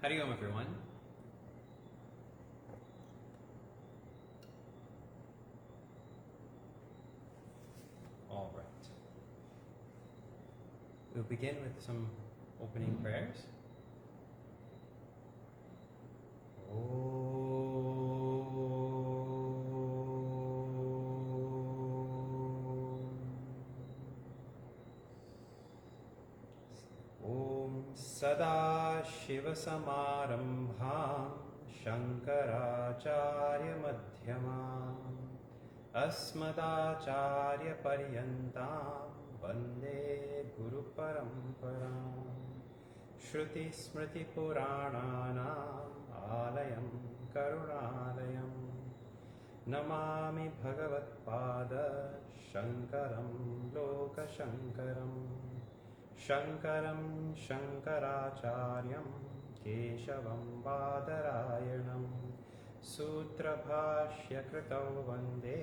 Hari Om, everyone. All right. We'll begin with some opening prayers. सदाशिवसमारम्भां शङ्कराचार्यमध्यमाम् अस्मदाचार्यपर्यन्तां वन्दे गुरुपरम्पराम् श्रुतिस्मृतिपुराणानाम् आलयं करुणालयं नमामि भगवत्पाद शङ्करं लोकशङ्करम् शङ्करं शङ्कराचार्यं केशवं बादरायणं सूत्रभाष्यकृतौ वन्दे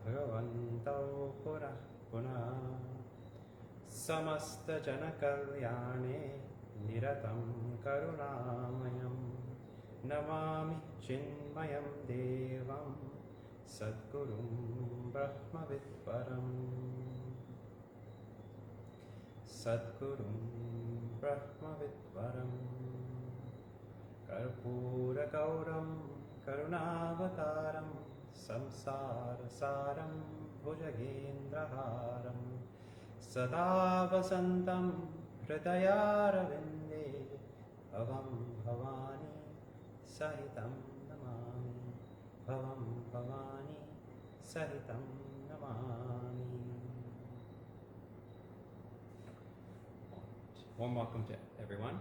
भगवन्तौ पुनः पुनः समस्तजनकल्याणे निरतं करुणामयं नमामि चिन्मयं देवं सद्गुरुं ब्रह्मविद्वरम् सद्गुरुं ब्रह्मविद्वरं कर्पूरगौरं करुणावतारं संसारसारं भुजगेन्द्रहारं सदा वसन्तं हृदयारविन्दे भवं भवानी सहितं नमामि भवं भवानी सहितं Namami. Warm welcome to everyone.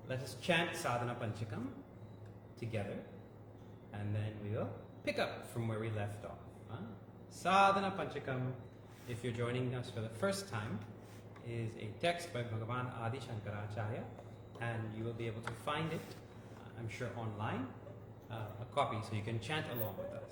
Let us chant Sadhana Panchakam together, and then we will pick up from where we left off. Sadhana Panchakam, if you're joining us for the first time, is a text by Bhagavan Adi Shankaracharya, and you will be able to find it, I'm sure, online, a copy, so you can chant along with us.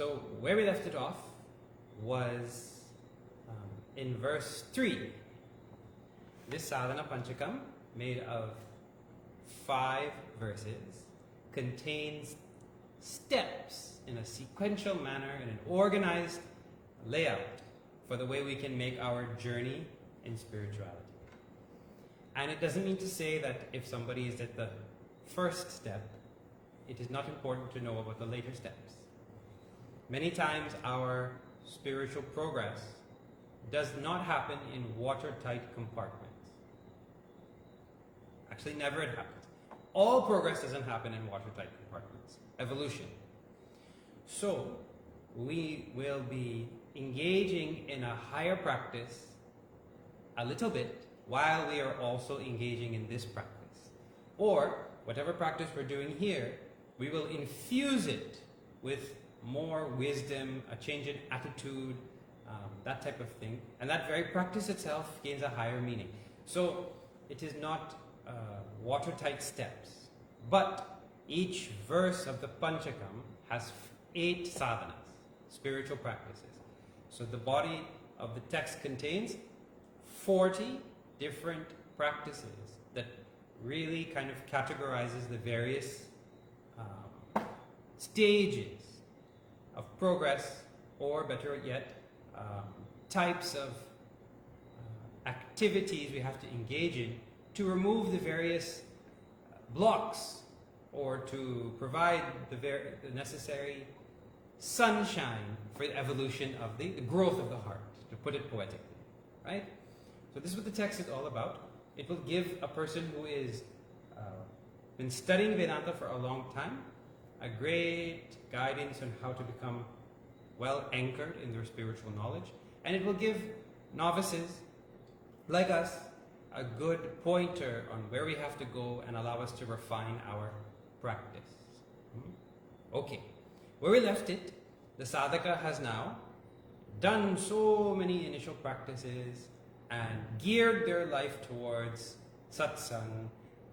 So where we left it off was in verse 3. This Sadhana Panchakam, made of 5 verses, contains steps in a sequential manner, in an organized layout for the way we can make our journey in spirituality. And it doesn't mean to say that if somebody is at the first step, it is not important to know about the later steps. Many times our spiritual progress does not happen in watertight compartments. Actually, never it happens. All progress doesn't happen in watertight compartments. Evolution. So, we will be engaging in a higher practice a little bit while we are also engaging in this practice. Or, whatever practice we're doing here, we will infuse it with more wisdom, a change in attitude, that type of thing. And that very practice itself gains a higher meaning. So, it is not watertight steps. But each verse of the Panchakam has 8 sadhanas, spiritual practices. So the body of the text contains 40 different practices that really kind of categorizes the various stages of progress, or better yet, types of activities we have to engage in to remove the various blocks, or to provide the necessary sunshine for the evolution of the growth of the heart, to put it poetically, right? So this is what the text is all about. It will give a person who is been studying Vedanta for a long time a great guidance on how to become well anchored in their spiritual knowledge, and it will give novices like us a good pointer on where we have to go and allow us to refine our practice. Okay, where we left it, the sadhaka has now done so many initial practices and geared their life towards satsang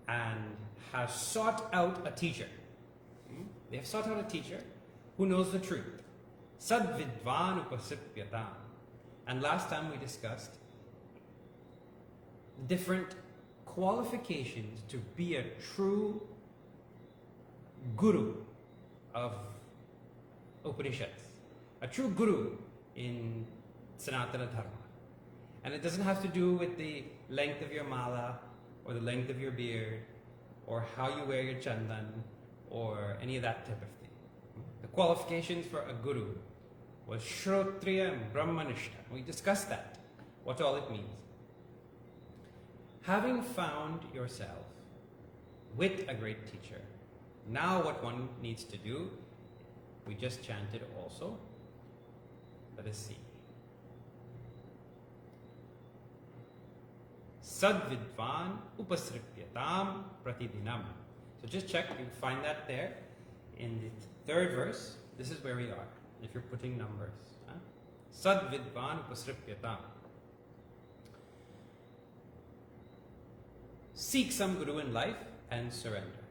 and has sought out a teacher. They have sought out a teacher who knows the truth. Sadvidvan upasipyatam. And last time we discussed different qualifications to be a true guru of Upanishads, a true guru in Sanatana Dharma. And it doesn't have to do with the length of your mala, or the length of your beard, or how you wear your chandan, or any of that type of thing. The qualifications for a guru was Shrotriya and Brahmanishta. We discussed that, what all it means. Having found yourself with a great teacher, now what one needs to do, we just chanted also. Let us see. Sadvidvan upasripyatam pratidinam. So just check, you find that there in the 3rd verse. This is where we are, if you're putting numbers. Sadvidvan upasripyatam. Seek some guru in life and surrender.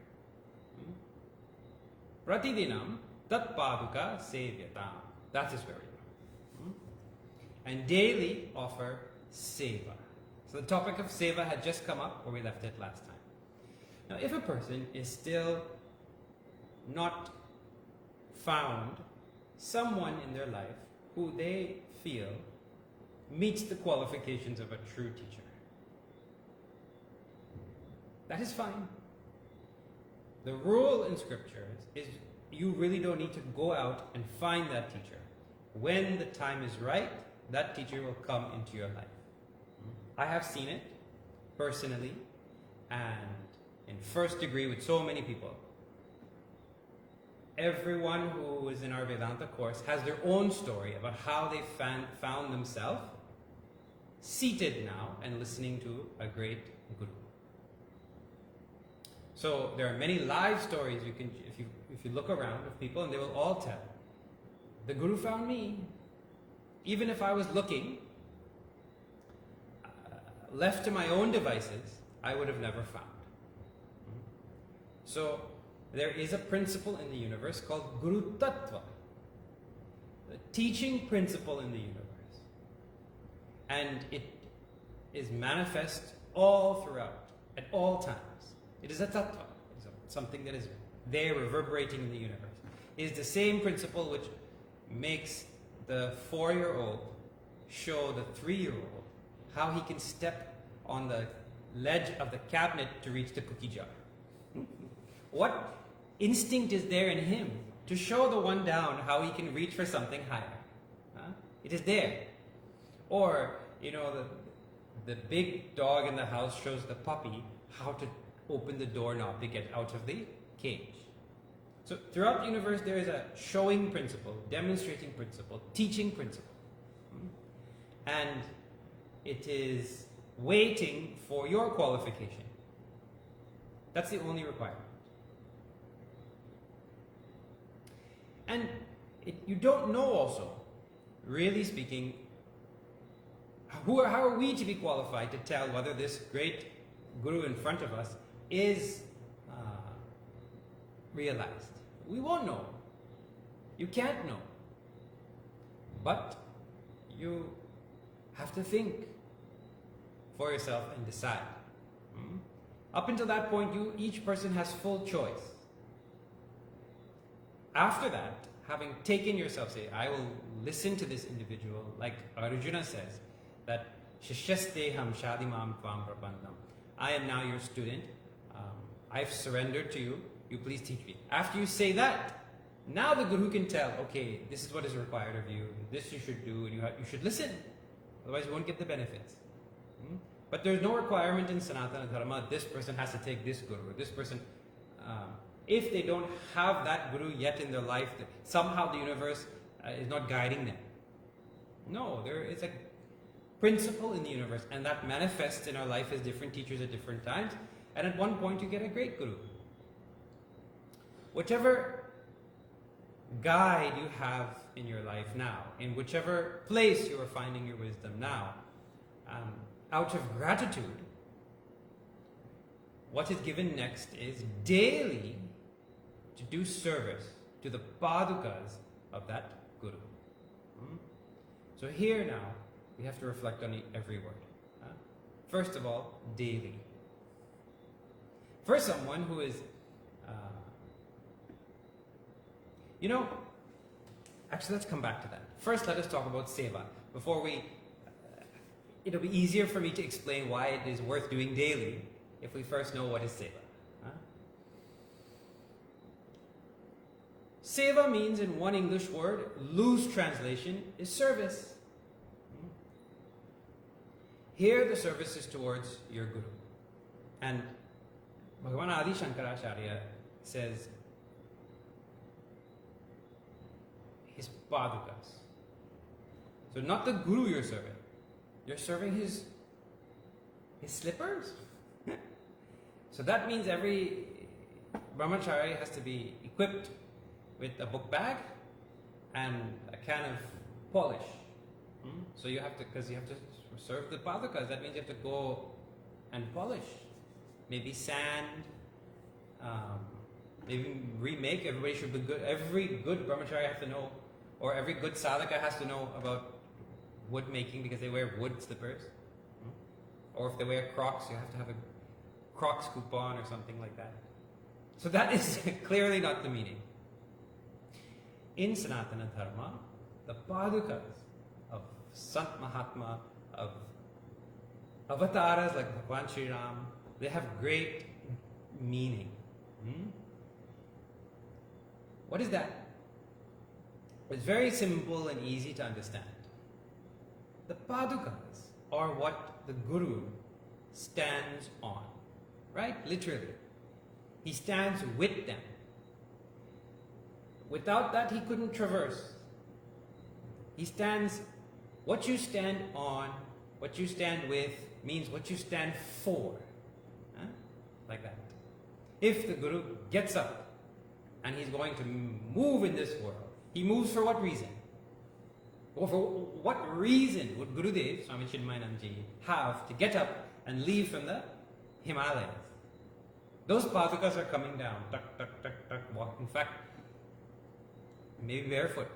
Pratidinam tat paduka sevyatam. That is where we are. And daily offer seva. So the topic of seva had just come up where we left it last time. Now, if a person is still not found someone in their life who they feel meets the qualifications of a true teacher, that is fine. The rule in scriptures is you really don't need to go out and find that teacher. When the time is right, that teacher will come into your life. I have seen it personally and in first degree with so many people. Everyone who is in our Vedanta course has their own story about how they found themselves seated now and listening to a great guru. So there are many live stories you can, if you look around of people, and they will all tell, the guru found me. Even if I was looking, left to my own devices, I would have never found. So there is a principle in the universe called Guru Tattva. teaching principle in the universe. And it is manifest all throughout, at all times. It is a tattva. It's something that is there reverberating in the universe. It is the same principle which makes the 4-year-old show the 3-year-old how he can step on the ledge of the cabinet to reach the cookie jar. What instinct is there in him to show the one down how he can reach for something higher? Huh? It is there. Or, the big dog in the house shows the puppy how to open the doorknob to get out of the cage. So throughout the universe there is a showing principle, demonstrating principle, teaching principle. And it is waiting for your qualification. That's the only requirement. And you don't know also, really speaking, how are we to be qualified to tell whether this great guru in front of us is realized? We won't know. You can't know. But you have to think for yourself and decide. Up until that point, each person has full choice. After that, having taken yourself, say, I will listen to this individual, like Arjuna says, that Shishyasteham Shadimam Tvam Prabandam. I am now your student. I've surrendered to you. You please teach me. After you say that, now the Guru can tell, okay, this is what is required of you. This you should do, and you should listen. Otherwise you won't get the benefits. But there's no requirement in Sanatana Dharma, this person has to take this Guru, or this person, if they don't have that Guru yet in their life, somehow the universe is not guiding them. No, there is a principle in the universe, and that manifests in our life as different teachers at different times, and at one point you get a great Guru. Whichever guide you have in your life now, in whichever place you are finding your wisdom now, out of gratitude, what is given next is daily to do service to the padukas of that Guru. So here now, we have to reflect on every word. First of all, daily. For someone who is, actually let's come back to that. First let us talk about seva. Before it'll be easier for me to explain why it is worth doing daily if we first know what is seva. Seva means, in one English word, loose translation, is service. Here the service is towards your Guru. And Bhagavan Adi Shankaracharya says, his padukas. So not the Guru you're serving. You're serving his slippers. So that means every brahmachari has to be equipped with a book bag and a can of polish. So you have to, because you have to serve the padukas, that means you have to go and polish. Maybe sand, maybe remake. Everybody should be good. Every good brahmachari has to know, or every good sadhaka has to know about wood making because they wear wood slippers. Or if they wear Crocs, you have to have a Crocs coupon or something like that. So that is clearly not the meaning. In Sanatana Dharma, the padukas of Sant Mahatma, of avatars like Bhagwan Sri Ram, they have great meaning. What is that? It's very simple and easy to understand. The padukas are what the Guru stands on. Right? Literally. He stands with them. Without that, he couldn't traverse. He stands, what you stand on, what you stand with, means what you stand for. Like that. If the Guru gets up and he's going to move in this world, he moves for what reason? Or for what reason would Gurudev, Swami Chinmayanandaji, have to get up and leave from the Himalayas? Those padukas are coming down, tuck, tuck, tuck, tuck, walk. In fact, maybe barefoot.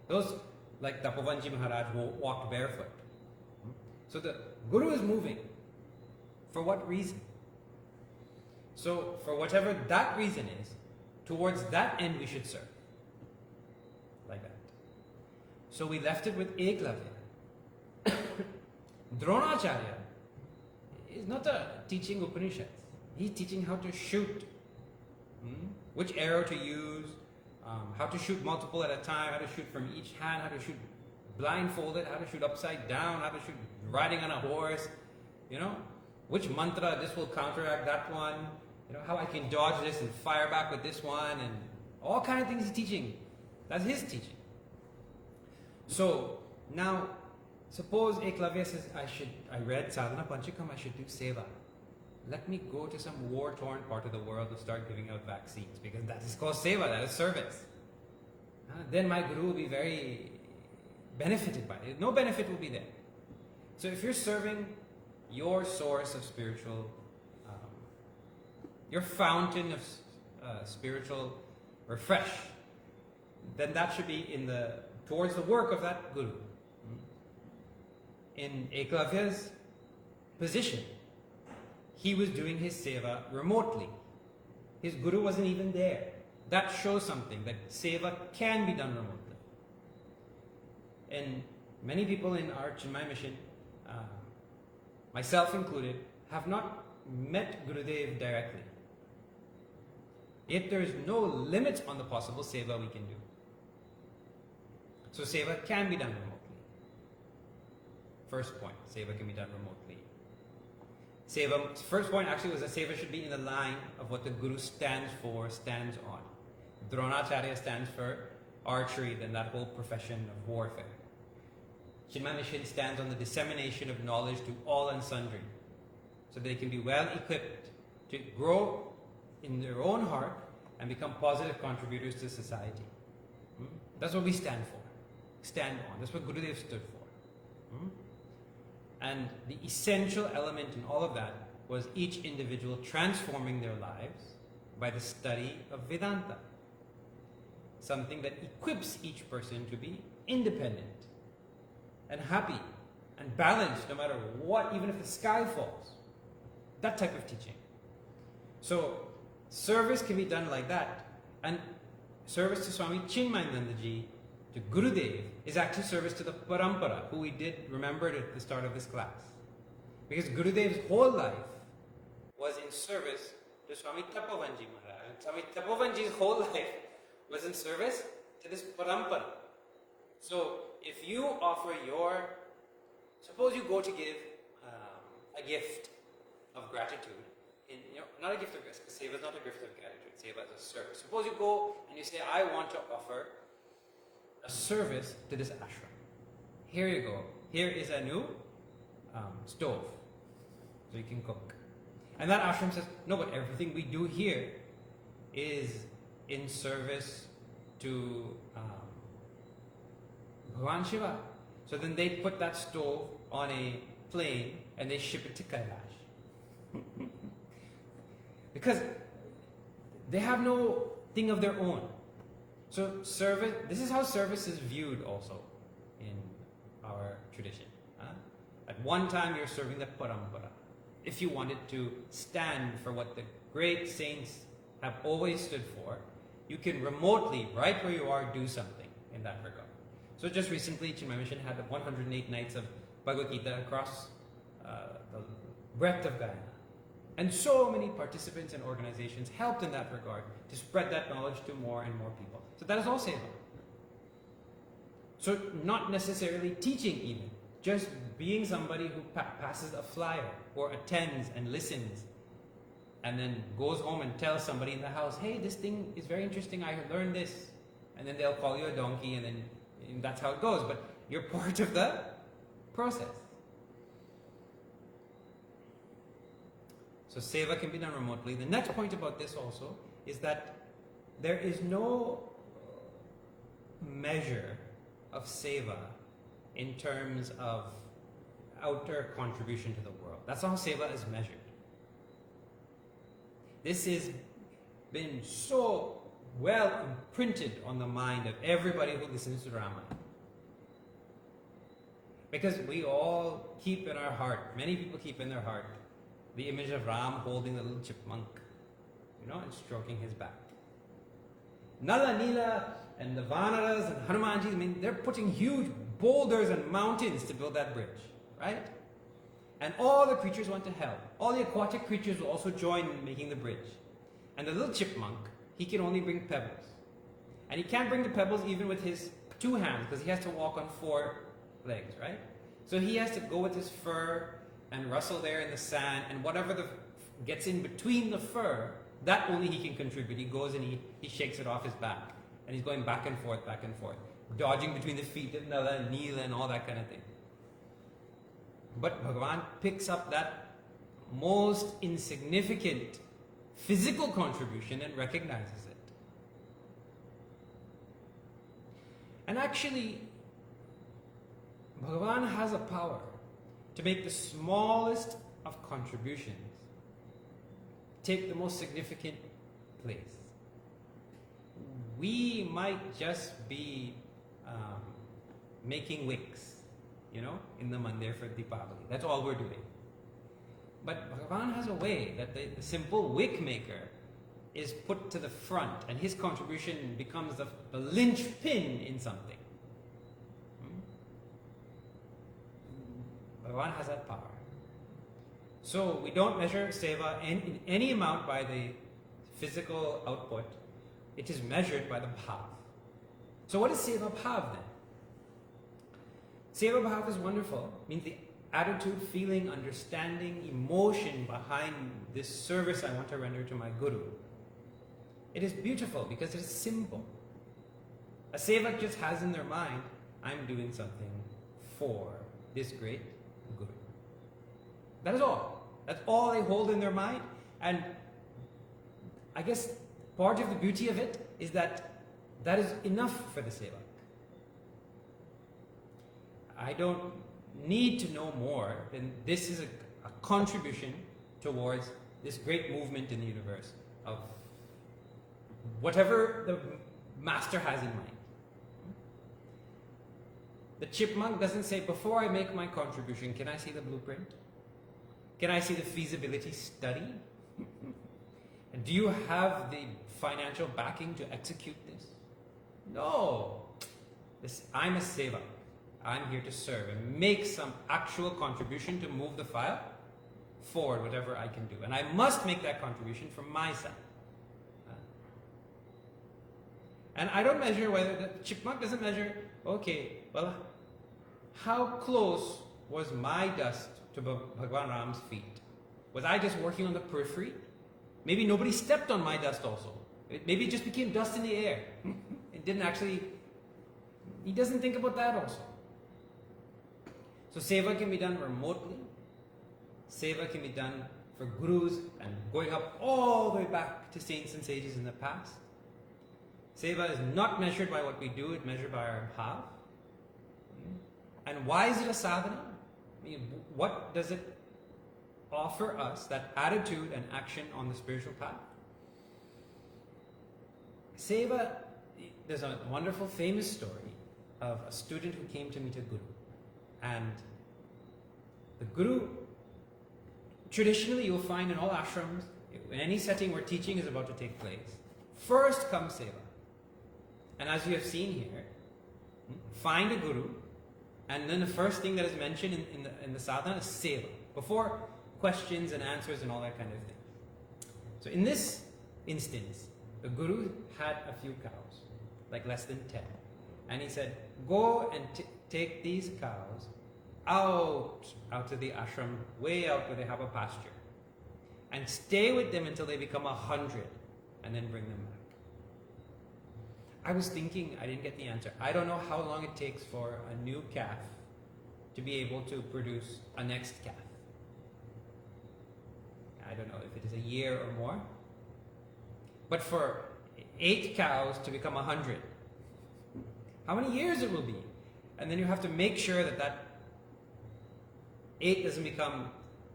Those, like Tapovanji Maharaj, who walked barefoot. So the Guru is moving. For what reason? So, for whatever that reason is, towards that end we should serve. Like that. So we left it with Eklavya. Dronacharya is not teaching Upanishads. He's teaching how to shoot. Which arrow to use, how to shoot multiple at a time, how to shoot from each hand, how to shoot blindfolded, how to shoot upside down, how to shoot riding on a horse, which mantra, this will counteract that one, how I can dodge this and fire back with this one, and all kind of things he's teaching. That's his teaching. So, now, suppose Eklavya says, I read Sadhana Panchakam, I should do seva. Let me go to some war-torn part of the world to start giving out vaccines, because that is called seva, that is service. Then my Guru will be very benefited by it. No benefit will be there. So if you're serving your source of spiritual, your fountain of spiritual refresh, then that should be towards the work of that Guru. In Eklavya's position, he was doing his seva remotely. His Guru wasn't even there. That shows something, that seva can be done remotely. And many people in our Chinmaya mission, myself included, have not met Gurudev directly. Yet there is no limit on the possible seva we can do. So seva can be done remotely. First point, seva can be done remotely. Seva, first point actually was that seva should be in the line of what the Guru stands for, stands on. Dronacharya stands for archery, then that whole profession of warfare. Chinmaya Mission stands on the dissemination of knowledge to all and sundry, so they can be well equipped to grow in their own heart and become positive contributors to society. That's what we stand for, stand on. That's what Gurudev stood for. And the essential element in all of that was each individual transforming their lives by the study of Vedanta. Something that equips each person to be independent and happy and balanced no matter what, even if the sky falls. That type of teaching. So, service can be done like that. And service to Swami Chinmayanandaji, to Gurudev, is actually service to the Parampara, who we did remember at the start of this class. Because Gurudev's whole life was in service to Swami Tapovanji Maharaj. And Swami Tapovanji's whole life was in service to this Parampara. So, if you offer suppose you go to give a gift of gratitude, not a gift of gratitude, because seva is not a gift of gratitude, seva is a service. Suppose you go and you say, I want to offer a service to this ashram. Here you go. Here is a new stove, so you can cook. And that ashram says, no, but everything we do here is in service to Bhagavan Shiva. So then they put that stove on a plane and they ship it to Kailash. Because they have no thing of their own. So service, this is how service is viewed also in our tradition. At one time you're serving the parampara. If you wanted to stand for what the great saints have always stood for, you can remotely, right where you are, do something in that regard. So just recently, Chinmaya Mission had 108 nights of Bhagavad Gita across the breadth of Guyana. And so many participants and organizations helped in that regard to spread that knowledge to more and more people. So that is all seva. So not necessarily teaching even, just being somebody who passes a flyer or attends and listens and then goes home and tells somebody in the house, hey, this thing is very interesting, I learned this. And then they'll call you a donkey and then that's how it goes. But you're part of the process. So seva can be done remotely. The next point about this also is that there is no measure of seva in terms of outer contribution to the world. That's how seva is measured. This has been so well imprinted on the mind of everybody who listens to Ramayana. Because we all keep in our heart, many people keep in their heart, the image of Ram holding the little chipmunk, and stroking his back. Nala, Nila, and the Vanaras and Hanumanji, they're putting huge boulders and mountains to build that bridge, right? And all the creatures want to help. All the aquatic creatures will also join in making the bridge. And the little chipmunk, he can only bring pebbles. And he can't bring the pebbles even with his 2 hands, because he has to walk on 4 legs, right? So he has to go with his fur and rustle there in the sand, and whatever gets in between the fur, that only he can contribute. He goes and he shakes it off his back. And he's going back and forth, dodging between the feet of Nala and Neela and all that kind of thing. But Bhagavan picks up that most insignificant physical contribution and recognizes it. And actually, Bhagavan has a power to make the smallest of contributions take the most significant place. We might just be making wicks, in the mandir for Deepavali. That's all we're doing. But Bhagavan has a way that the simple wick maker is put to the front, and his contribution becomes the linchpin in something. Bhagavan has that power. So we don't measure seva in any amount by the physical output. It is measured by the bhav. So what is seva bhav then? Seva bhav is wonderful. It means the attitude, feeling, understanding, emotion behind this service I want to render to my Guru. It is beautiful because it is simple. A sevak just has in their mind, I'm doing something for this great Guru. That is all. That's all they hold in their mind. And I guess part of the beauty of it is that is enough for the sevak. I don't need to know more than this is a contribution towards this great movement in the universe of whatever the master has in mind. The chipmunk doesn't say, before I make my contribution, can I see the blueprint? Can I see the feasibility study? And do you have the financial backing to execute this? No. I'm a seva. I'm here to serve and make some actual contribution to move the file forward, whatever I can do. And I must make that contribution from my side. And I don't measure whether the chipmunk doesn't measure, okay, well, how close was my dust to Bhagwan Ram's feet? Was I just working on the periphery? Maybe nobody stepped on my dust also. Maybe it just became dust in the air. It didn't actually, he doesn't think about that also. So seva can be done remotely. Seva can be done for gurus and going up all the way back to saints and sages in the past. Seva is not measured by what we do, it's measured by our bhav. And why is it a sadhana? I mean, what does it offer us, that attitude and action on the spiritual path? Seva, there's a wonderful famous story of a student who came to meet a guru. And the guru, traditionally you'll find in all ashrams, in any setting where teaching is about to take place, first comes seva. And as you have seen here, find a guru, and then the first thing that is mentioned in the sadhana is seva, before questions and answers and all that kind of thing. So in this instance, the guru had a few cows, like less than 10. And he said, go and take these cows out to the ashram, way out where they have a pasture. And stay with them until they become 100, and then bring them back. I was thinking, I didn't get the answer. I don't know how long it takes for a new calf to be able to produce a next calf. I don't know if it is a year or more. But for 8 cows to become 100, how many years it will be? And then you have to make sure that 8 doesn't become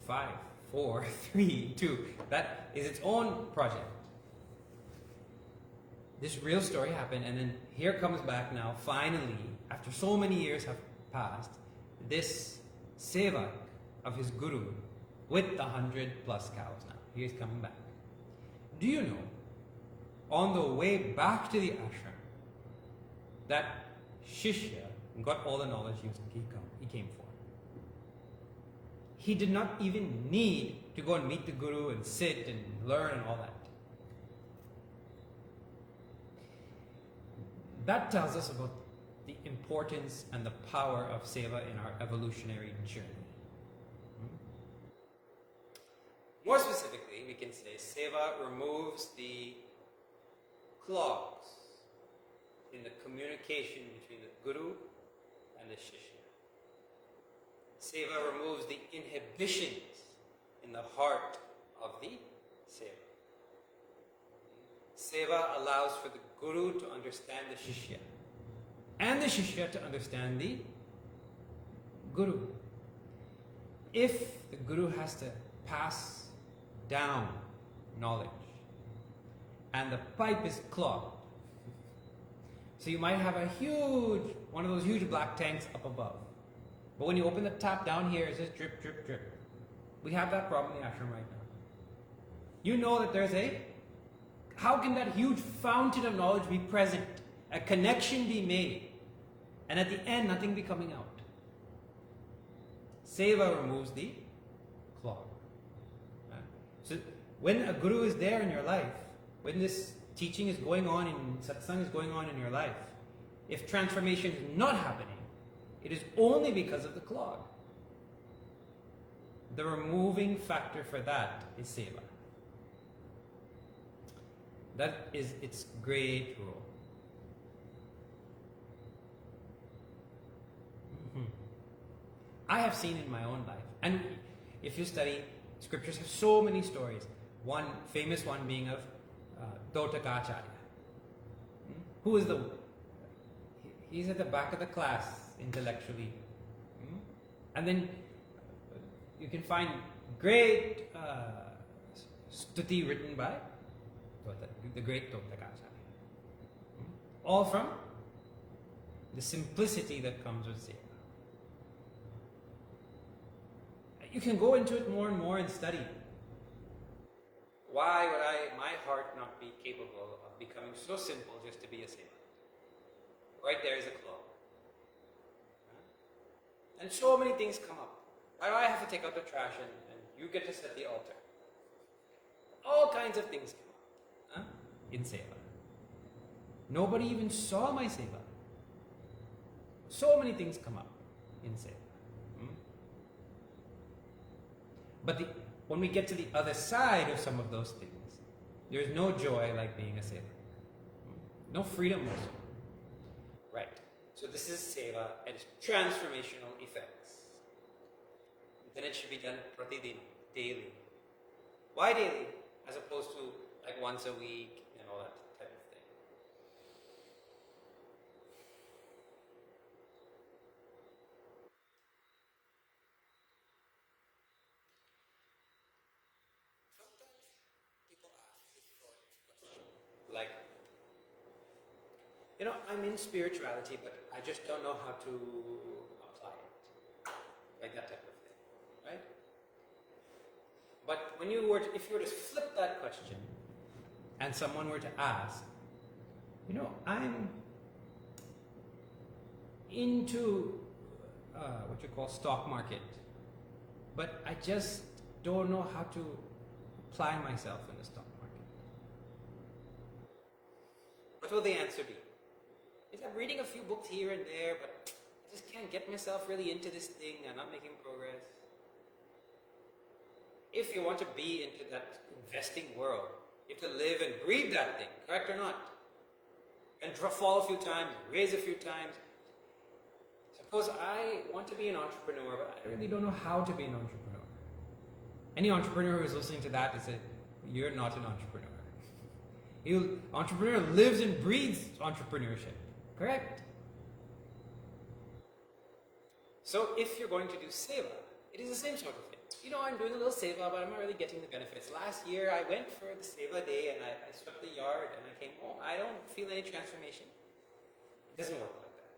5, 4, 3, 2. That is its own project. this real story happened, and then here comes back now, finally, after so many years have passed, this sevak of his guru with the 100+ cows now. He's coming back. Do you know, on the way back to the ashram, that Shishya got all the knowledge he came for. He did not even need to go and meet the guru and sit and learn and all that. That tells us about the importance and the power of seva in our evolutionary journey. More specifically, we can say seva removes the clogs in the communication between the guru and the shishya. Seva removes the inhibitions in the heart of the seva. Seva allows for the guru to understand the shishya and the shishya to understand the guru. If the guru has to pass down knowledge and the pipe is clogged, so you might have one of those huge black tanks up above, but when you open the tap down here, it's just drip, drip, drip. We have that problem in the ashram right now. You know that how can that huge fountain of knowledge be present, a connection be made, and at the end nothing be coming out? Seva removes the clog. So when a guru is there in your life, when this teaching is going on, and satsang is going on in your life, if transformation is not happening, it is only because of the clog. The removing factor for that is seva. That is its great role. I have seen in my own life, and if you study, scriptures have so many stories. One famous one being of Dotakacharya. Who is he's at the back of the class intellectually. And then you can find great stuti written by the great Dotakacharya. All from the simplicity that comes with seva. You can go into it more and more and study. Why would my heart not be capable of becoming so simple just to be a seva? Right there is a claw. And so many things come up. Why do I have to take out the trash and you get to set the altar? All kinds of things come up in seva. Nobody even saw my seva. So many things come up in seva. But when we get to the other side of some of those things, there's no joy like being a seva. No freedom also. Right. So this is seva and its transformational effects. Then it should be done pratidin, daily. Why daily? As opposed to like once a week and all that type of thing. Like, I'm in spirituality, but I just don't know how to apply it. Like that type of thing, right? But if you were to flip that question, and someone were to ask, I'm into what you call stock market, but I just don't know how to apply myself in the stock market. What will the answer be? I'm reading a few books here and there, but I just can't get myself really into this thing. I'm not making progress. If you want to be into that investing world, you have to live and breathe that thing, correct or not? And fall a few times, raise a few times. Suppose I want to be an entrepreneur, but I really don't know how to be an entrepreneur. Any entrepreneur who is listening to that is say, you're not an entrepreneur. Entrepreneur lives and breathes entrepreneurship. Correct? So if you're going to do seva, it is the same sort of thing. I'm doing a little seva, but I'm not really getting the benefits. Last year, I went for the seva day and I swept the yard and I came home. I don't feel any transformation. It doesn't work like that.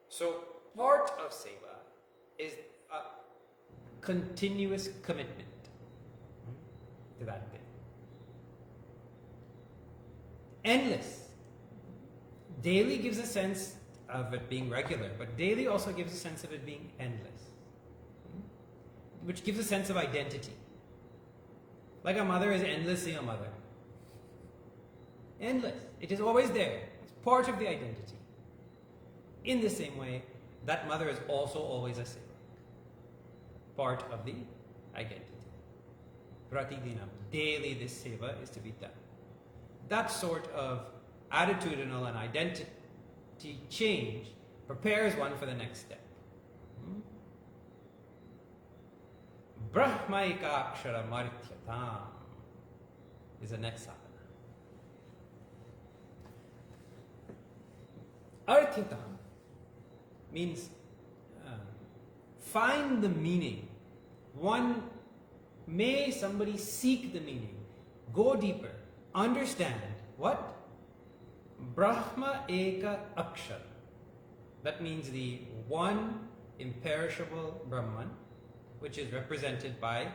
So, part of seva is a continuous commitment to that thing. Endless. Daily gives a sense of it being regular, but daily also gives a sense of it being endless, which gives a sense of identity. Like a mother is endlessly a mother. Endless. It is always there. It's part of the identity. In the same way, that mother is also always a seva. Part of the identity. Pratidinam. Daily this seva is to be done. That sort of attitudinal and identity change prepares one for the next step. Brahmaika akshara martyatam is the next sadhana. Artyatam means find the meaning. May somebody seek the meaning, go deeper, understand what? Brahma eka akshara. That means the one imperishable Brahman, which is represented by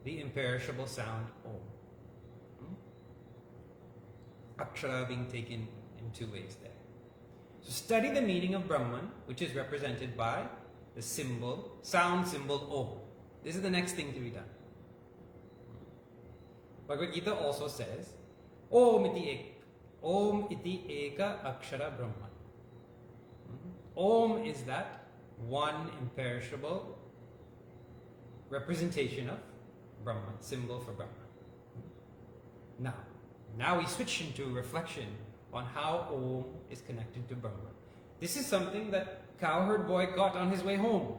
the imperishable sound Om. Akshara being taken in two ways there. So study the meaning of Brahman, which is represented by the sound symbol Om. This is the next thing to be done. Bhagavad Gita also says, Om iti eka akshara Brahman. Om is that one imperishable representation of Brahman, symbol for Brahman. Now we switch into reflection on how Om is connected to Brahman. This is something that cowherd boy got on his way home.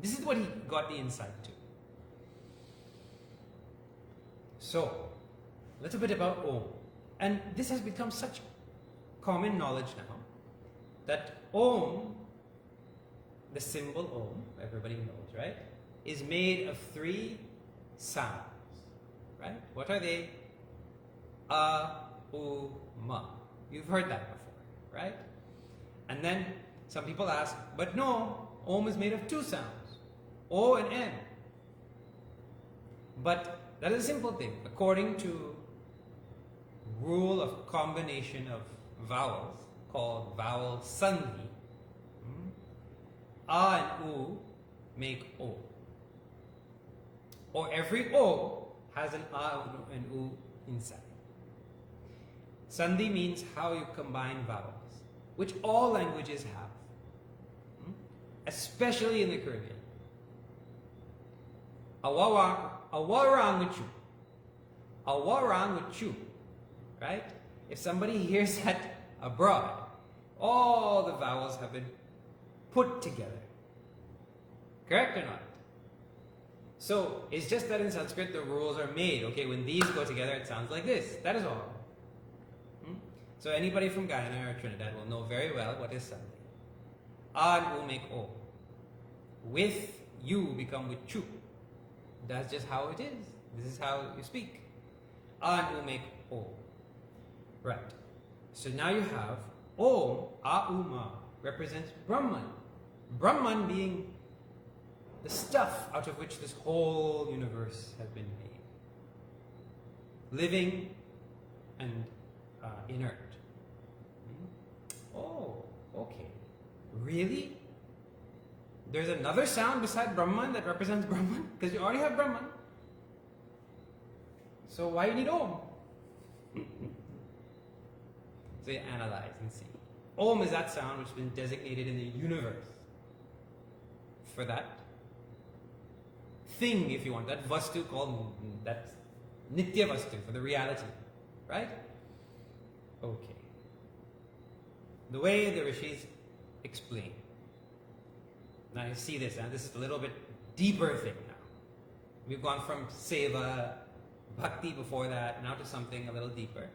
This is what he got the insight to. So, a little bit about Om. And this has become such common knowledge now that Om, the symbol Om, everybody knows, right, is made of three sounds, right? What are they? A, U, Ma. You've heard that before, right? And then some people ask, but no, Om is made of two sounds, O and M. But that is a simple thing. According to rule of combination of vowels called vowel sandhi, A and U make O. Or every O has an A and U inside. Sandhi means how you combine vowels, which all languages have, especially in the Caribbean. Awaranguchu. Awaranguchu. Right? If somebody hears that abroad, all the vowels have been put together. Correct or not? So, it's just that in Sanskrit the rules are made. Okay, when these go together it sounds like this. That is all. So anybody from Guyana or Trinidad will know very well what is Sandhi. A and U make O. With U become with Chu. That's just how it is. This is how you speak. A and U make O. Right. So now you have Om, A, U, Ma represents Brahman. Brahman being the stuff out of which this whole universe has been made. Living and inert. Oh, okay. Really? There's another sound beside Brahman that represents Brahman? Because you already have Brahman. So why you need Om? So you analyze and see. Om is that sound which has been designated in the universe for that thing, if you want, that vastu called, that nitya vastu, for the reality. Right? Okay. The way the rishis explain. Now you see this, and this is a little bit deeper thing now. We've gone from seva, bhakti before that, now to something a little deeper.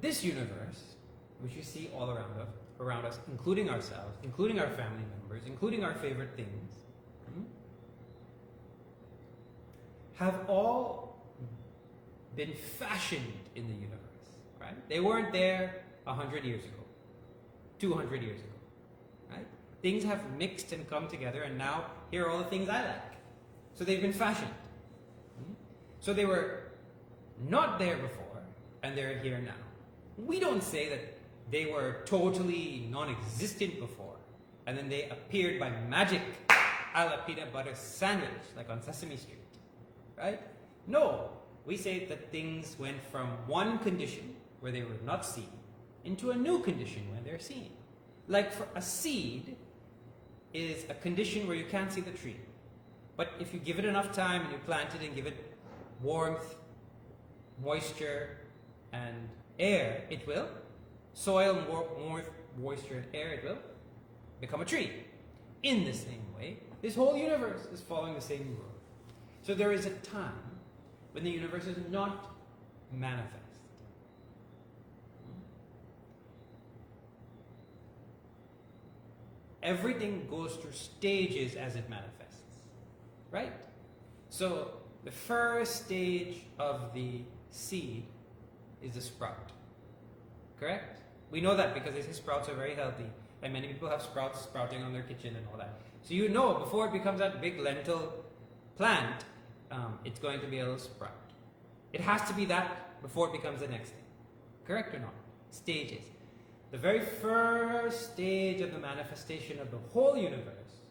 This universe, which you see all around around us, including ourselves, including our family members, including our favorite things, have all been fashioned in the universe, right? They weren't there 100 years ago, 200 years ago, right? Things have mixed and come together, and now here are all the things I like. So they've been fashioned. So they were not there before, and they're here now. We don't say that they were totally non-existent before, and then they appeared by magic a la peanut butter sandwich, like on Sesame Street, right? No, we say that things went from one condition, where they were not seen, into a new condition when they're seen. Like for a seed is a condition where you can't see the tree. But if you give it enough time and you plant it and give it warmth, moisture, and air, it will. Soil, warmth, moisture, and air, it will become a tree. In the same way, this whole universe is following the same rule. So there is a time when the universe is not manifest. Everything goes through stages as it manifests, right? So the first stage of the seed is the sprout, correct? We know that because they say sprouts are very healthy, and many people have sprouts sprouting on their kitchen and all that. So you know before it becomes that big lentil plant, it's going to be a little sprout. It has to be that before it becomes the next thing, correct or not? Stages. The very first stage of the manifestation of the whole universe,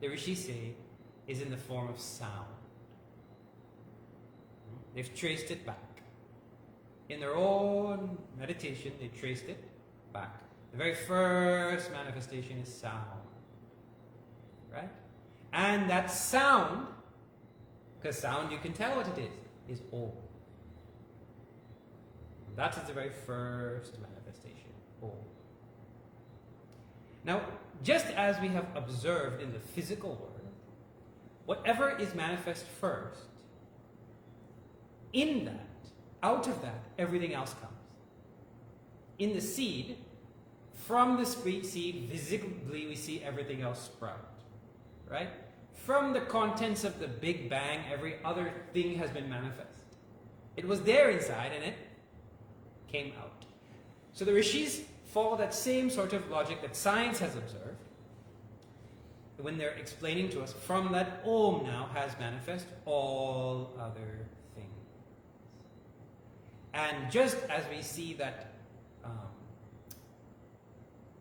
the Rishis say, is in the form of sound. They've traced it back. In their own meditation, they traced it back. The very first manifestation is sound. Right? And that sound, because sound you can tell what it is Om. That is the very first manifestation. Om. Now, just as we have observed in the physical world, whatever is manifest first, in that, out of that, everything else comes. In the seed, from the seed, visibly we see everything else sprout. Right? From the contents of the Big Bang, every other thing has been manifest. It was there inside and it came out. So the Rishis follow that same sort of logic that science has observed when they're explaining to us from that Om now has manifest all other things. And just as we see that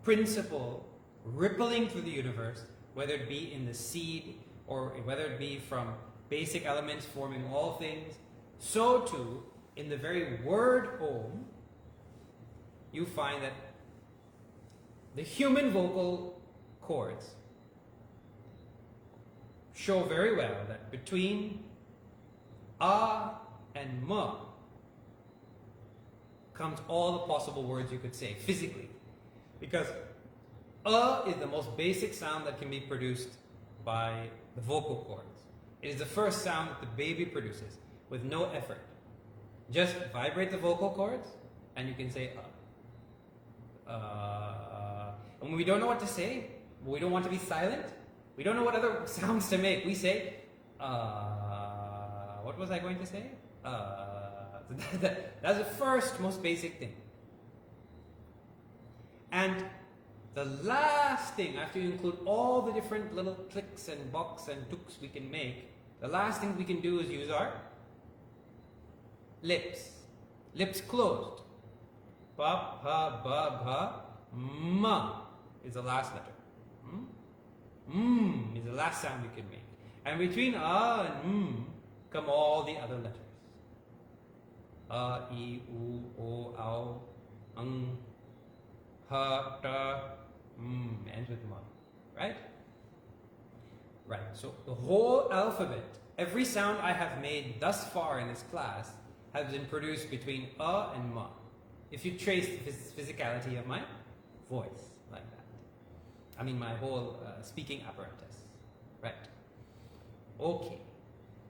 principle rippling through the universe, whether it be in the seed or whether it be from basic elements forming all things, so too in the very word Om, you find that the human vocal cords show very well that between A and Ma comes all the possible words you could say physically. Because is the most basic sound that can be produced by the vocal cords. It is the first sound that the baby produces with no effort. Just vibrate the vocal cords and you can say And when we don't know what to say, we don't want to be silent, we don't know what other sounds to make, we say what was I going to say? That's the first most basic thing. And the last thing, after you include all the different little clicks and boks and tuks we can make, the last thing we can do is use our lips. Lips closed. Pa, pa, ba, ba, ma is the last letter. Is the last sound we can make. And between a and come all the other letters. A, I, U, O, Au, Ang, Ha, Ta, ends with Ma. Right? Right. So the whole alphabet, every sound I have made thus far in this class has been produced between A and Ma. If you trace the physicality of my voice like that. I mean my whole speaking apparatus. Right. Okay.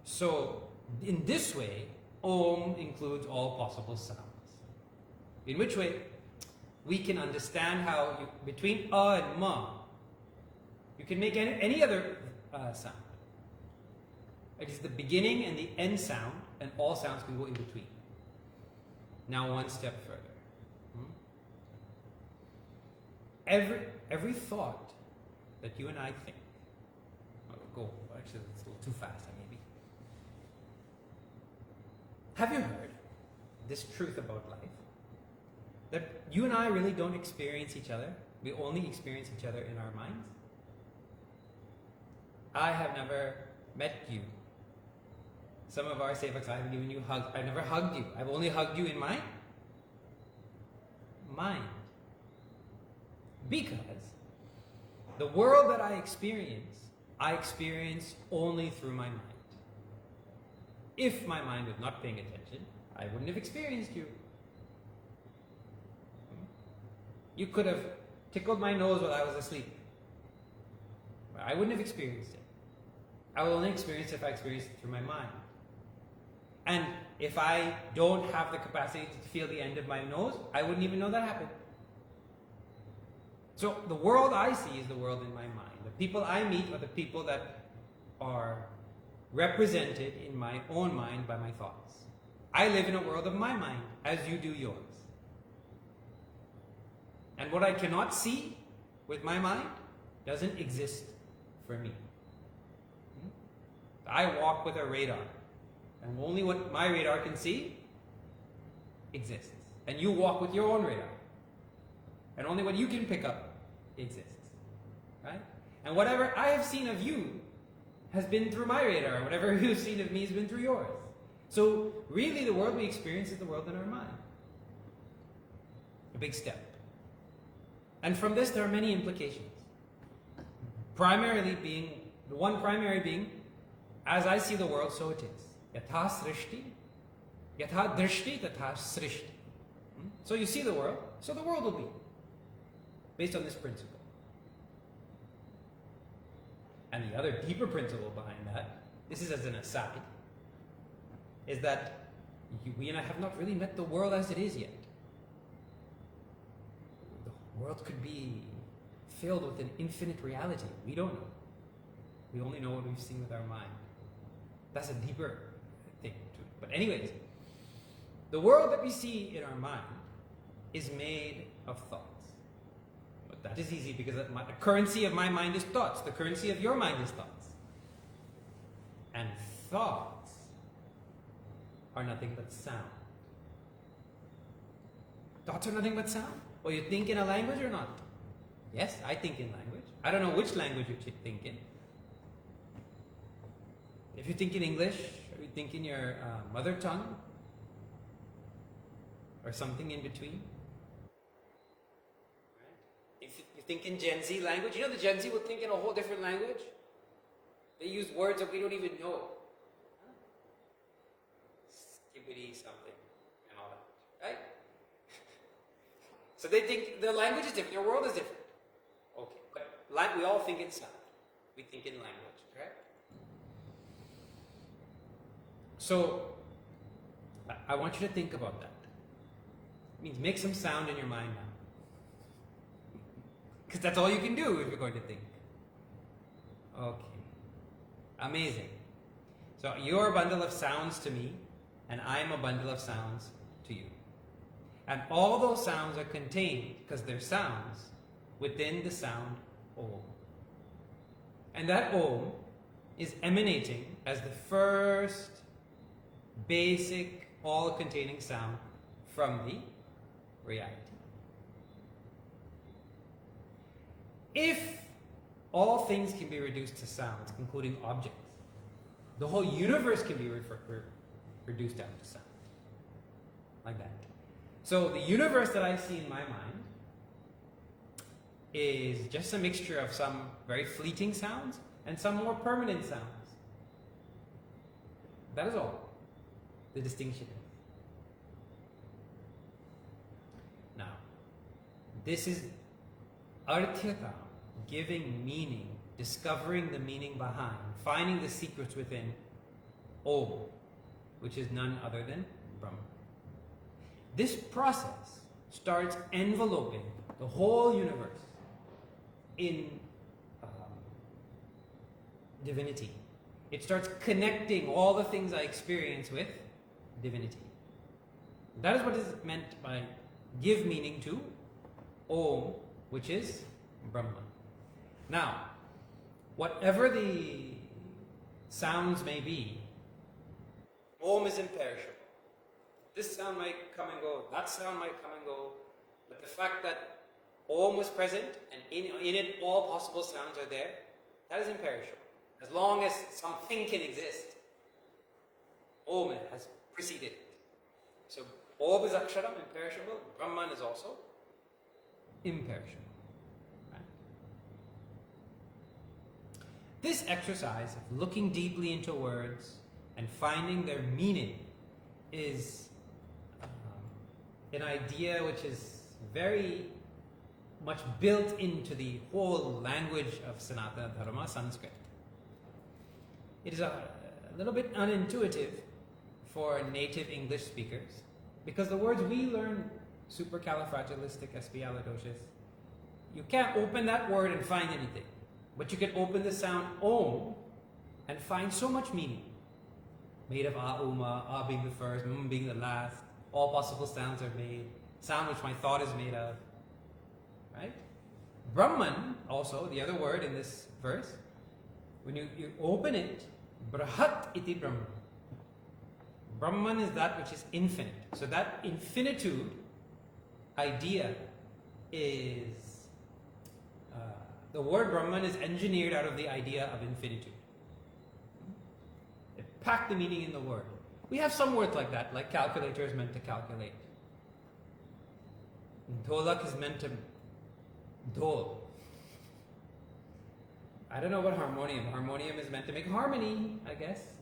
So in this way, Om includes all possible sounds. In which way? we can understand how between a and ma, you can make any other sound. It is the beginning and the end sound, and all sounds can go in between. Now one step further. Every thought that you and I think, actually it's a little too fast, maybe. Have you heard this truth about life? That you and I really don't experience each other. We only experience each other in our minds. I have never met you. Some of our sevaks, I haven't given you hugs. I've never hugged you. I've only hugged you in my mind. Because the world that I experience only through my mind. If my mind was not paying attention, I wouldn't have experienced you. You could have tickled my nose while I was asleep. But I wouldn't have experienced it. I will only experience it if I experience it through my mind. And if I don't have the capacity to feel the end of my nose, I wouldn't even know that happened. So the world I see is the world in my mind. The people I meet are the people that are represented in my own mind by my thoughts. I live in a world of my mind, as you do yours. And what I cannot see with my mind doesn't exist for me. I walk with a radar, and only what my radar can see exists. And you walk with your own radar, and only what you can pick up exists. Right? And whatever I have seen of you has been through my radar, and whatever you've seen of me has been through yours. So really the world we experience is the world in our mind. A big step. And from this there are many implications. Primarily being, the one primary being, as I see the world, so it is. Yatha srishti, yatha drishti, tatha srishti. So you see the world, so the world will be. Based on this principle. And the other deeper principle behind that, this is as an aside, is that we and I have not really met the world as it is yet. The world could be filled with an infinite reality. We don't know. We only know what we've seen with our mind. That's a deeper thing to it. But anyways, the world that we see in our mind is made of thoughts. But that is easy because the currency of my mind is thoughts. The currency of your mind is thoughts. And thoughts are nothing but sound. Thoughts are nothing but sound. Well, you think in a language or not? Yes, I think in language. I don't know which language you think in. If you think in English, or you think in your mother tongue, or something in between. Right? If you think in Gen Z language, you know the Gen Z will think in a whole different language. They use words that we don't even know. Skibbity something and all that, right? So they think the language is different, their world is different. Okay, but we all think in sound. We think in language, correct? So, I want you to think about that. It means make some sound in your mind now. Because that's all you can do if you're going to think. Okay. Amazing. So, you're a bundle of sounds to me, and I'm a bundle of sounds to you. And all those sounds are contained, because they're sounds, within the sound Om. And that Om is emanating as the first basic, all-containing sound from the reality. If all things can be reduced to sounds, including objects, the whole universe can be reduced down to sound. Like that. So the universe that I see in my mind is just a mixture of some very fleeting sounds and some more permanent sounds. That is all. The distinction is. Now, this is arthyata, giving meaning, discovering the meaning behind, finding the secrets within Om, which is none other than Brahma. This process, starts enveloping the whole universe in divinity. It starts connecting all the things I experience with divinity. That is what is meant by give meaning to Om, which is Brahman. Now, whatever the sounds may be, Om is imperishable. This sound might come and go, that sound might come and go, but the fact that Om was present and in it all possible sounds are there, that is imperishable. As long as something can exist, Om has preceded it. So Om is Aksharam, imperishable. Brahman is also imperishable. Right? This exercise of looking deeply into words and finding their meaning is an idea which is very much built into the whole language of Sanatana Dharma, Sanskrit. It is a little bit unintuitive for native English speakers because the words we learn, supercalifragilisticexpialidocious, you can't open that word and find anything. But you can open the sound Om and find so much meaning. Made of A, Uma, A being the first, being the last. All possible sounds are made. Sound which my thought is made of. Right? Brahman, also, the other word in this verse, when you open it, Brahat iti Brahman. Brahman is that which is infinite. So that infinitude idea is, the word Brahman is engineered out of the idea of infinitude. It packed the meaning in the word. We have some words like that, like calculator is meant to calculate. Dholak is meant to dhol. I don't know about harmonium. Harmonium is meant to make harmony, I guess.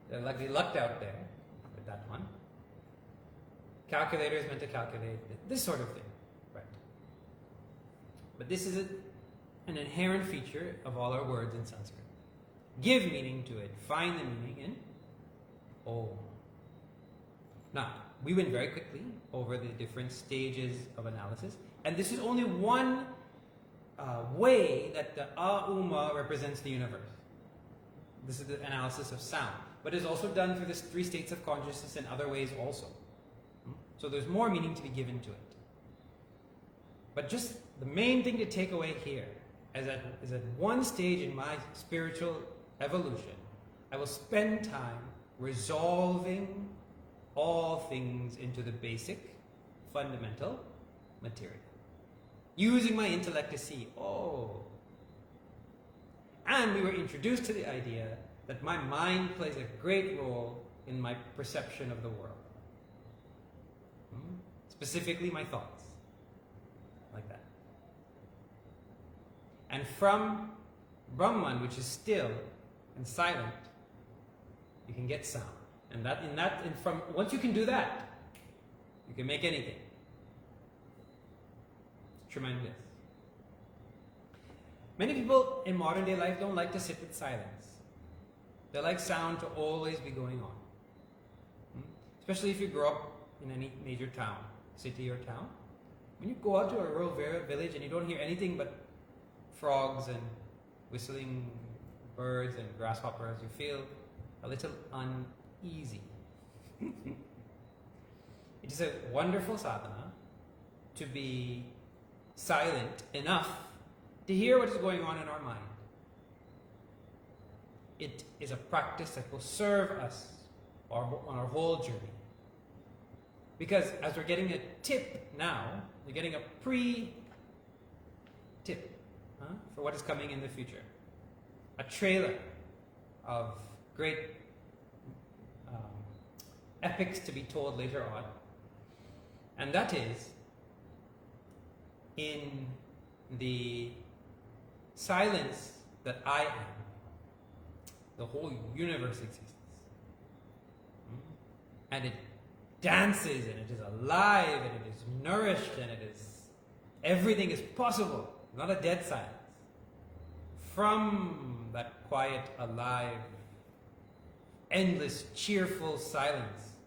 They're like they lucked out there with that one. Calculator is meant to calculate this sort of thing, right? But this is an inherent feature of all our words in Sanskrit. Give meaning to it. Find the meaning in Om. Now, we went very quickly over the different stages of analysis, and this is only one way that the A-Uma represents the universe. This is the analysis of sound, but it's also done through the three states of consciousness in other ways also. So there's more meaning to be given to it. But just the main thing to take away here is that at one stage in my spiritual evolution, I will spend time resolving all things into the basic, fundamental material. Using my intellect to see, and we were introduced to the idea that my mind plays a great role in my perception of the world. Specifically my thoughts. Like that. And from Brahman, which is still and silent, you can get sound. And once you can do that, you can make anything. Tremendous. Many people in modern day life don't like to sit with silence. They like sound to always be going on. Especially if you grow up in any major town, city or town. When you go out to a rural village and you don't hear anything but frogs and whistling birds and grasshoppers, you feel a little uneasy. It is a wonderful sadhana to be silent enough to hear what is going on in our mind. It is a practice that will serve us on our whole journey. Because as we're getting a tip now, we're getting a pre-tip for what is coming in the future. A trailer of great epics to be told later on. And that is, in the silence that I am, the whole universe exists. And it dances, and it is alive, and it is nourished, and everything is possible, not a dead silence. From that quiet, alive, endless, cheerful silence,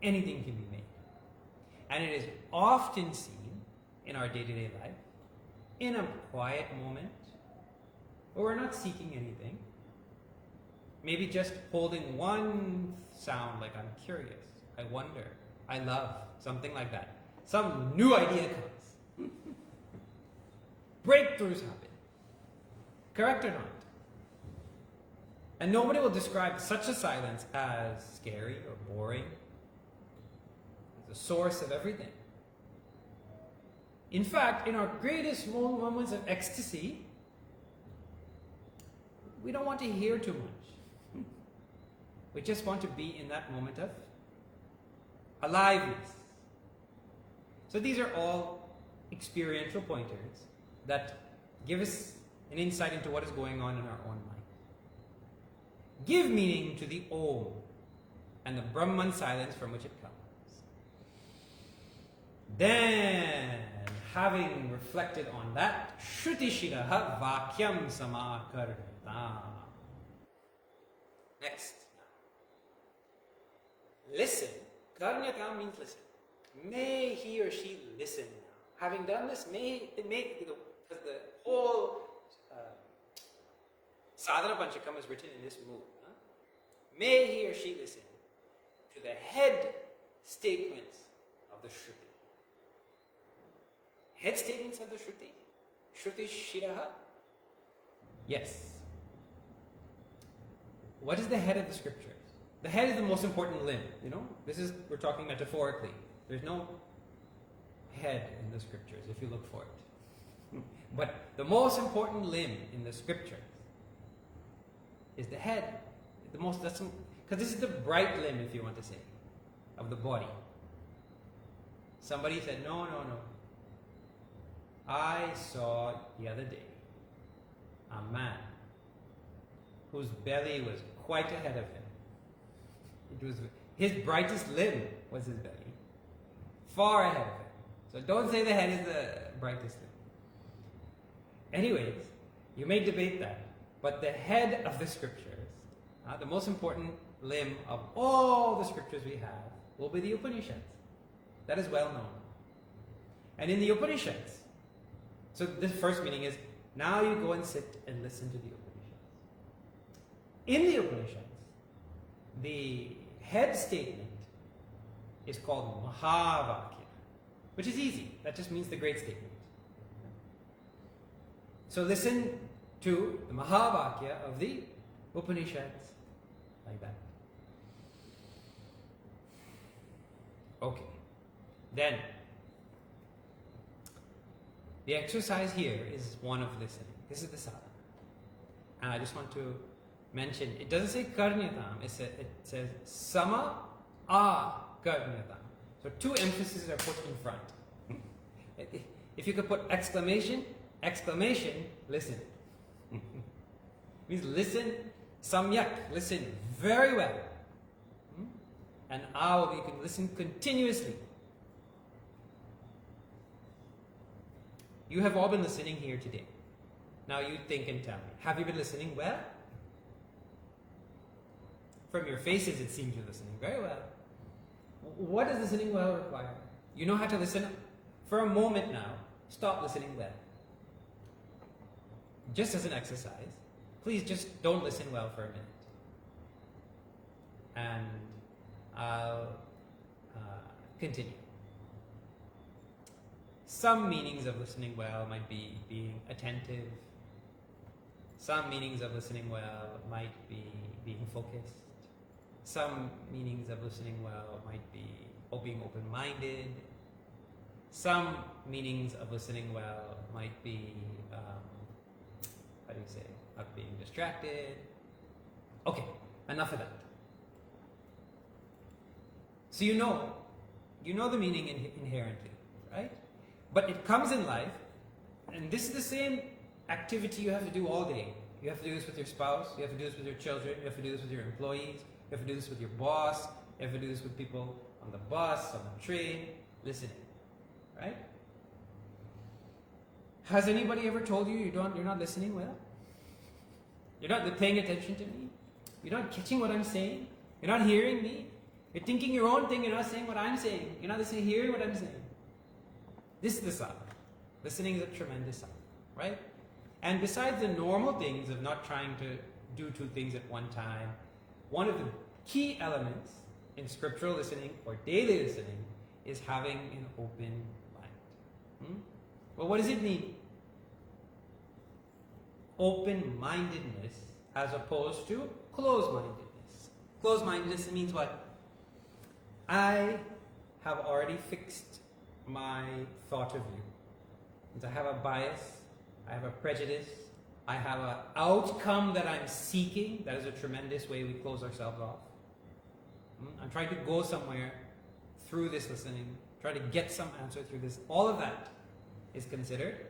anything can be made. And it is often seen in our day-to-day life, in a quiet moment, where we're not seeking anything. Maybe just holding one sound, like I'm curious, I wonder, I love, something like that. Some new idea comes. Breakthroughs happen. Correct or not? And nobody will describe such a silence as scary or boring. It's the source of everything. In fact, in our greatest moments of ecstasy, we don't want to hear too much. We just want to be in that moment of aliveness. So these are all experiential pointers that give us an insight into what is going on in our own mind. Give meaning to the Om and the Brahman silence from which it comes. Then, having reflected on that, Shruti Shiraha Vakyam Samakarta. Next. Listen. Karnyata means listen. May he or she listen. Having done this, because the whole Sadhana Panchakam is written in this mood. May he or she listen to the head statements of the Shruti. Head statements of the Shruti. Shruti Shiraha. Yes. What is the head of the scriptures? The head is the most important limb, we're talking metaphorically. There's no head in the scriptures if you look for it. But the most important limb in the scriptures is the head. Because this is the bright limb, if you want to say, of the body. Somebody said, no. I saw the other day a man whose belly was quite ahead of him. It was his brightest limb was his belly, far ahead of him. So don't say the head is the brightest limb. Anyways, you may debate that, but the head of the scriptures, the most important limb of all the scriptures we have, will be the Upanishads. That is well known. And in the Upanishads, so this first meaning is, now you go and sit and listen to the Upanishads. In the Upanishads, the head statement is called Mahavakya, which is easy. That just means the great statement. So listen to the Mahavakya of the Upanishads like that. Okay. Then, the exercise here is one of listening. This is the sadhana. And I just want to mention, it doesn't say karnyatam, it says sama a karnyatam. So two emphases are put in front. If you could put exclamation, listen. Means listen, samyak, listen very well. And aw, you can listen continuously. You have all been listening here today. Now you think and tell me, have you been listening well? From your faces it seems you're listening very well. What does listening well require? You know how to listen for a moment now. Stop listening well. Just as an exercise, please just don't listen well for a minute. And I'll continue. Some meanings of listening well might be being attentive. Some meanings of listening well might be being focused. Some meanings of listening well might be being open-minded. Some meanings of listening well might be, not being distracted. Okay, enough of that. So you know the meaning inherently, right? But it comes in life, and this is the same activity you have to do all day. You have to do this with your spouse, you have to do this with your children, you have to do this with your employees, you have to do this with your boss, you have to do this with people on the bus, on the train, listening, right? Has anybody ever told you you're not listening well? You're not paying attention to me? You're not catching what I'm saying? You're not hearing me? You're thinking your own thing, you're not saying what I'm saying. You're not listening, hearing what I'm saying. This is the sadhana. Listening is a tremendous sadhana, right? And besides the normal things of not trying to do two things at one time, one of the key elements in scriptural listening or daily listening is having an open mind. Well, what does it mean? Open-mindedness as opposed to closed-mindedness. Closed-mindedness means what? I have already fixed my thought of you. And I have a bias, I have a prejudice, I have an outcome that I'm seeking. That is a tremendous way we close ourselves off. I'm trying to go somewhere through this listening, try to get some answer through this. All of that is considered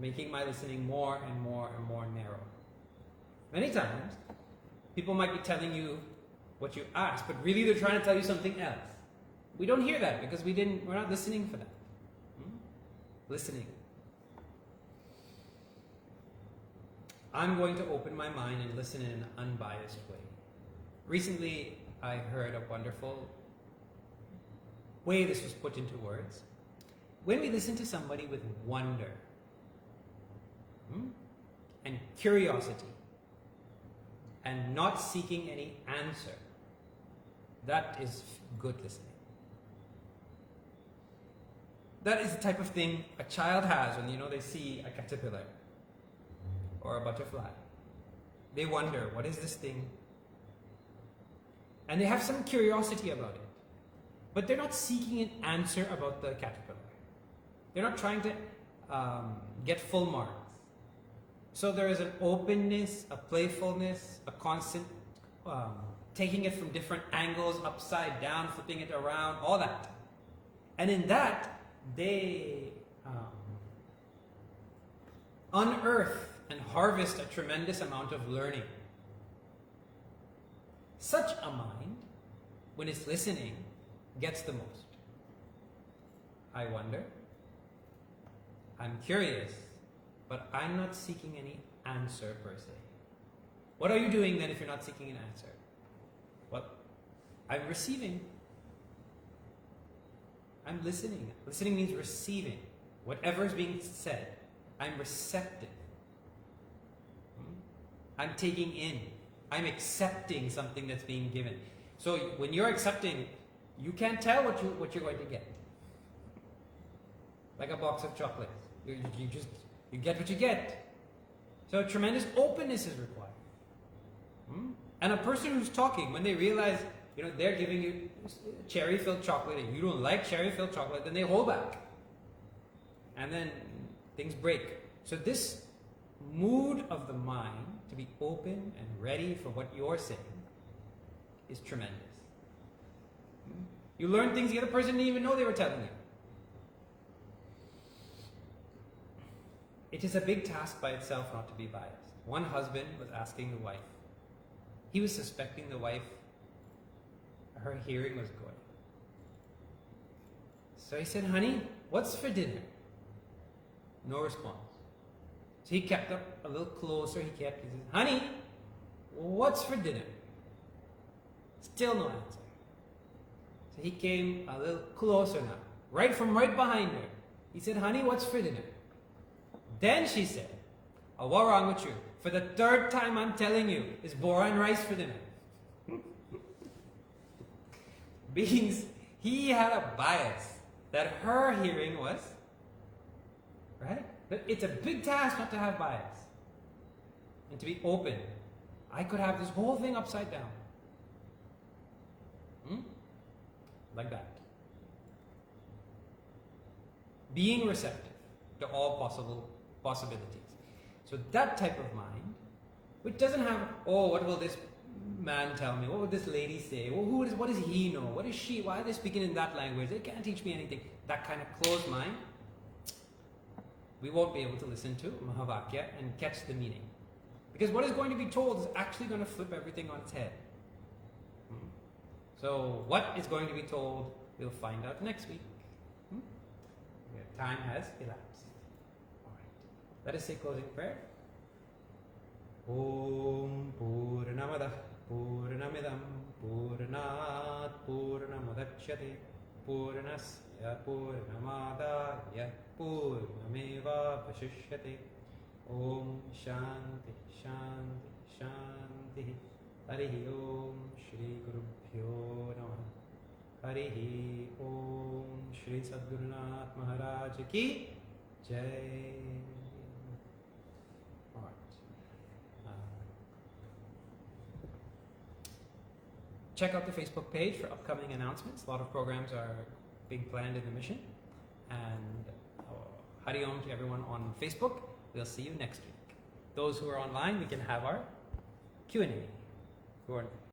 making my listening more and more and more narrow. Many times, people might be telling you what you asked, but really they're trying to tell you something else. We don't hear that because we're not listening for that. Listening. I'm going to open my mind and listen in an unbiased way. Recently, I heard a wonderful way this was put into words. When we listen to somebody with wonder and curiosity and not seeking any answer, that is good listening. That is the type of thing a child has when they see a caterpillar or a butterfly. They wonder, what is this thing? And they have some curiosity about it. But they're not seeking an answer about the caterpillar. They're not trying to get full marks. So there is an openness, a playfulness, a constant taking it from different angles, upside down, flipping it around, all that. And in that, they unearth and harvest a tremendous amount of learning. Such a mind, when it's listening, gets the most. I wonder, I'm curious, but I'm not seeking any answer per se. What are you doing then if you're not seeking an answer? Well, I'm receiving. I'm listening. Listening means receiving. Whatever is being said, I'm receptive. I'm taking in. I'm accepting something that's being given. So when you're accepting, you can't tell what you're going to get. Like a box of chocolates. You get what you get. So a tremendous openness is required. And a person who's talking, when they realize they're giving you cherry-filled chocolate and you don't like cherry-filled chocolate, then they hold back. And then things break. So this mood of the mind to be open and ready for what you're saying is tremendous. You learn things the other person didn't even know they were telling you. It is a big task by itself not to be biased. One husband was asking the wife. He was suspecting the wife, her hearing was going. So he said, honey, what's for dinner? No response. So he kept up a little closer. He said, honey, what's for dinner? Still no answer. So he came a little closer now, right behind her. He said, honey, what's for dinner? Then she said, oh, what's wrong with you? For the third time I'm telling you, it's bora and rice for dinner. Means he had a bias that her hearing was, right? But it's a big task not to have bias and to be open. I could have this whole thing upside down. Like that. Being receptive to all possible possibilities. So that type of mind, which doesn't have, oh, what will this man tell me? What would this lady say? Well, what does he know? What is she? Why are they speaking in that language? They can't teach me anything. That kind of closed mind, we won't be able to listen to Mahavakya and catch the meaning. Because what is going to be told is actually going to flip everything on its head. So what is going to be told, we'll find out next week. Time has elapsed. All right. Let us say closing prayer. Om Purnamada Purnamidam Purnat Purnamudachyate Purnasya Purnamadaya Purnameva Vashishyate. Om Shanti Shanti Shanti. Harihi Om Shri Gurubhyo Namah. Harihi Om Shri Sadgurunath Maharaj Ki Jai. Check out the Facebook page for upcoming announcements. A lot of programs are being planned in the mission. And Hari Om to everyone on Facebook. We'll see you next week. Those who are online, we can have our Q&A. Who are